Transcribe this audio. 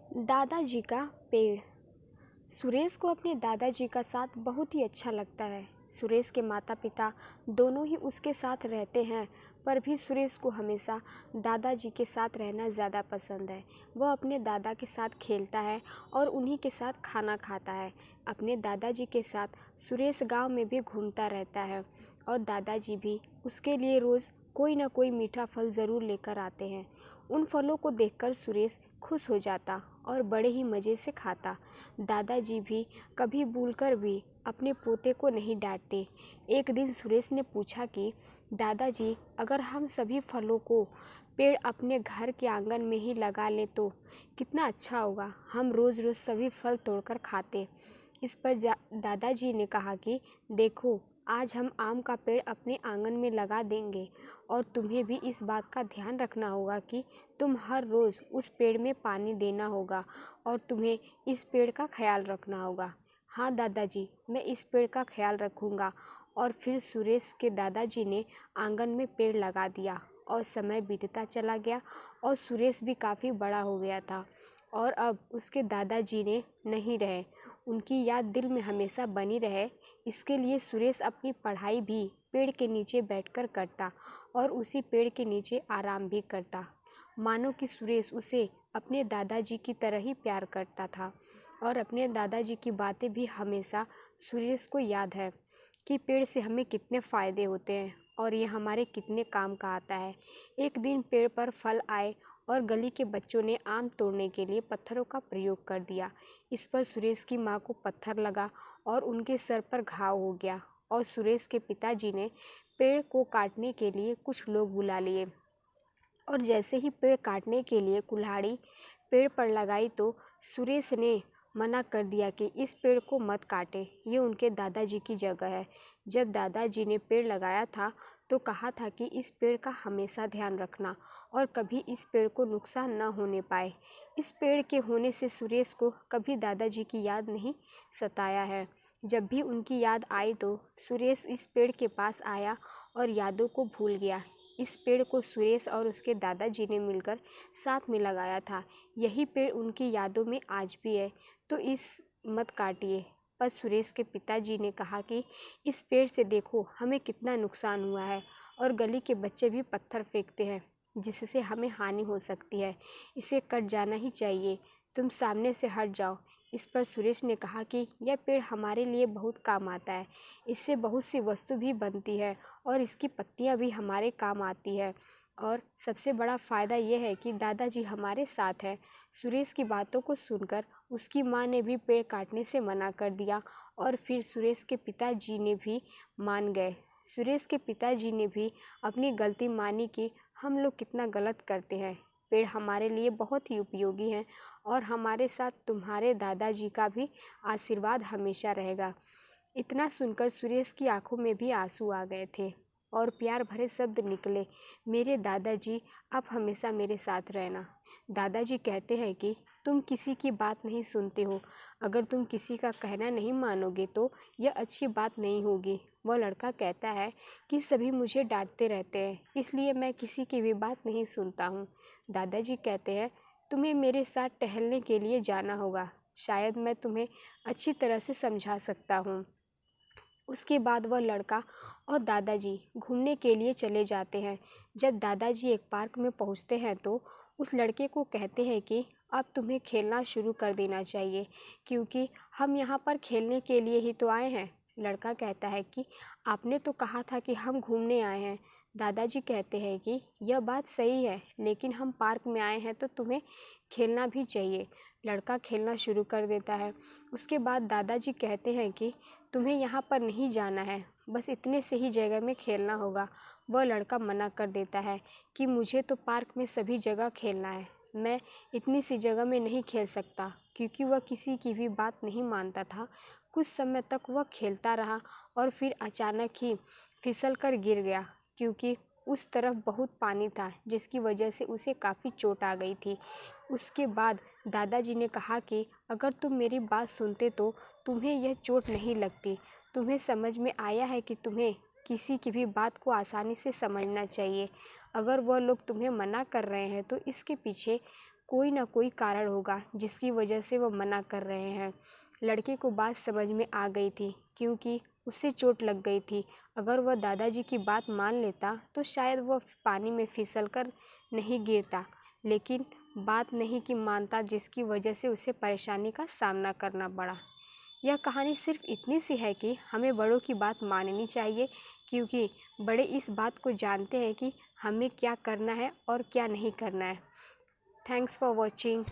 दादाजी का पेड़। सुरेश को अपने दादाजी का साथ बहुत ही अच्छा लगता है। सुरेश के माता पिता दोनों ही उसके साथ रहते हैं, पर भी सुरेश को हमेशा दादाजी के साथ रहना ज़्यादा पसंद है। वह अपने दादा के साथ खेलता है और उन्हीं के साथ खाना खाता है। अपने दादाजी के साथ सुरेश गांव में भी घूमता रहता है और दादाजी भी उसके लिए रोज़ कोई ना कोई मीठा फल ज़रूर लेकर आते हैं। उन फलों को देखकर सुरेश खुश हो जाता और बड़े ही मज़े से खाता। दादाजी भी कभी भूलकर भी अपने पोते को नहीं डांटते। एक दिन सुरेश ने पूछा कि दादाजी, अगर हम सभी फलों को पेड़ अपने घर के आंगन में ही लगा लें तो कितना अच्छा होगा। हम रोज़ रोज़ सभी फल तोड़कर खाते। इस पर दादाजी ने कहा कि देखो, आज हम आम का पेड़ अपने आंगन में लगा देंगे और तुम्हें भी इस बात का ध्यान रखना होगा कि तुम हर रोज़ उस पेड़ में पानी देना होगा और तुम्हें इस पेड़ का ख्याल रखना होगा। हाँ दादाजी, मैं इस पेड़ का ख्याल रखूँगा। और फिर सुरेश के दादाजी ने आंगन में पेड़ लगा दिया और समय बीतता चला गया और सुरेश भी काफ़ी बड़ा हो गया था और अब उसके दादाजी ने नहीं रहे। उनकी याद दिल में हमेशा बनी रहे, इसके लिए सुरेश अपनी पढ़ाई भी पेड़ के नीचे बैठकर करता और उसी पेड़ के नीचे आराम भी करता। मानो कि सुरेश उसे अपने दादाजी की तरह ही प्यार करता था और अपने दादाजी की बातें भी हमेशा सुरेश को याद है कि पेड़ से हमें कितने फ़ायदे होते हैं और ये हमारे कितने काम का आता है। एक दिन पेड़ पर फल आए और गली के बच्चों ने आम तोड़ने के लिए पत्थरों का प्रयोग कर दिया। इस पर सुरेश की माँ को पत्थर लगा और उनके सर पर घाव हो गया और सुरेश के पिताजी ने पेड़ को काटने के लिए कुछ लोग बुला लिए और जैसे ही पेड़ काटने के लिए कुल्हाड़ी पेड़ पर लगाई तो सुरेश ने मना कर दिया कि इस पेड़ को मत काटे, ये उनके दादाजी की जगह है। जब दादाजी ने पेड़ लगाया था तो कहा था कि इस पेड़ का हमेशा ध्यान रखना और कभी इस पेड़ को नुकसान न होने पाए। इस पेड़ के होने से सुरेश को कभी दादाजी की याद नहीं सताया है। जब भी उनकी याद आई तो सुरेश इस पेड़ के पास आया और यादों को भूल गया। इस पेड़ को सुरेश और उसके दादाजी ने मिलकर साथ में लगाया था। यही पेड़ उनकी यादों में आज भी है, तो इस मत काटिए। पर सुरेश के पिताजी ने कहा कि इस पेड़ से देखो हमें कितना नुकसान हुआ है और गली के बच्चे भी पत्थर फेंकते हैं जिससे हमें हानि हो सकती है, इसे कट जाना ही चाहिए, तुम सामने से हट जाओ। इस पर सुरेश ने कहा कि यह पेड़ हमारे लिए बहुत काम आता है, इससे बहुत सी वस्तु भी बनती है और इसकी पत्तियां भी हमारे काम आती है और सबसे बड़ा फ़ायदा यह है कि दादाजी हमारे साथ हैं। सुरेश की बातों को सुनकर उसकी माँ ने भी पेड़ काटने से मना कर दिया और फिर सुरेश के पिताजी ने भी मान गए। सुरेश के पिताजी ने भी अपनी गलती मानी कि हम लोग कितना गलत करते हैं। पेड़ हमारे लिए बहुत ही उपयोगी हैं और हमारे साथ तुम्हारे दादाजी का भी आशीर्वाद हमेशा रहेगा। इतना सुनकर सुरेश की आंखों में भी आंसू आ गए थे और प्यार भरे शब्द निकले, मेरे दादाजी आप हमेशा मेरे साथ रहना। दादाजी कहते हैं कि तुम किसी की बात नहीं सुनते हो, अगर तुम किसी का कहना नहीं मानोगे तो यह अच्छी बात नहीं होगी। वह लड़का कहता है कि सभी मुझे डांटते रहते हैं, इसलिए मैं किसी की भी बात नहीं सुनता हूँ। दादाजी कहते हैं तुम्हें मेरे साथ टहलने के लिए जाना होगा, शायद मैं तुम्हें अच्छी तरह से समझा सकता हूँ। उसके बाद वह लड़का और दादाजी घूमने के लिए चले जाते हैं। जब दादाजी एक पार्क में पहुंचते हैं तो उस लड़के को कहते हैं कि अब तुम्हें खेलना शुरू कर देना चाहिए क्योंकि हम यहाँ पर खेलने के लिए ही तो आए हैं। लड़का कहता है कि आपने तो कहा था कि हम घूमने आए हैं। दादाजी कहते हैं कि यह बात सही है, लेकिन हम पार्क में आए हैं तो तुम्हें खेलना भी चाहिए। लड़का खेलना शुरू कर देता है। उसके बाद दादाजी कहते हैं कि तुम्हें यहाँ पर नहीं जाना है, बस इतने से ही जगह में खेलना होगा। वह लड़का मना कर देता है कि मुझे तो पार्क में सभी जगह खेलना है, मैं इतनी सी जगह में नहीं खेल सकता, क्योंकि वह किसी की भी बात नहीं मानता था। कुछ समय तक वह खेलता रहा और फिर अचानक ही फिसल कर गिर गया क्योंकि उस तरफ बहुत पानी था, जिसकी वजह से उसे काफ़ी चोट आ गई थी। उसके बाद दादाजी ने कहा कि अगर तुम मेरी बात सुनते तो तुम्हें यह चोट नहीं लगती। तुम्हें समझ में आया है कि तुम्हें किसी की भी बात को आसानी से समझना चाहिए। अगर वह लोग तुम्हें मना कर रहे हैं तो इसके पीछे कोई ना कोई कारण होगा जिसकी वजह से वो मना कर रहे हैं। लड़के को बात समझ में आ गई थी क्योंकि उससे चोट लग गई थी। अगर वह दादाजी की बात मान लेता तो शायद वह पानी में फिसल कर नहीं गिरता, लेकिन बात नहीं की मानता, जिसकी वजह से उसे परेशानी का सामना करना पड़ा। यह कहानी सिर्फ इतनी सी है कि हमें बड़ों की बात माननी चाहिए, क्योंकि बड़े इस बात को जानते हैं कि हमें क्या करना है और क्या नहीं करना है। Thanks for watching.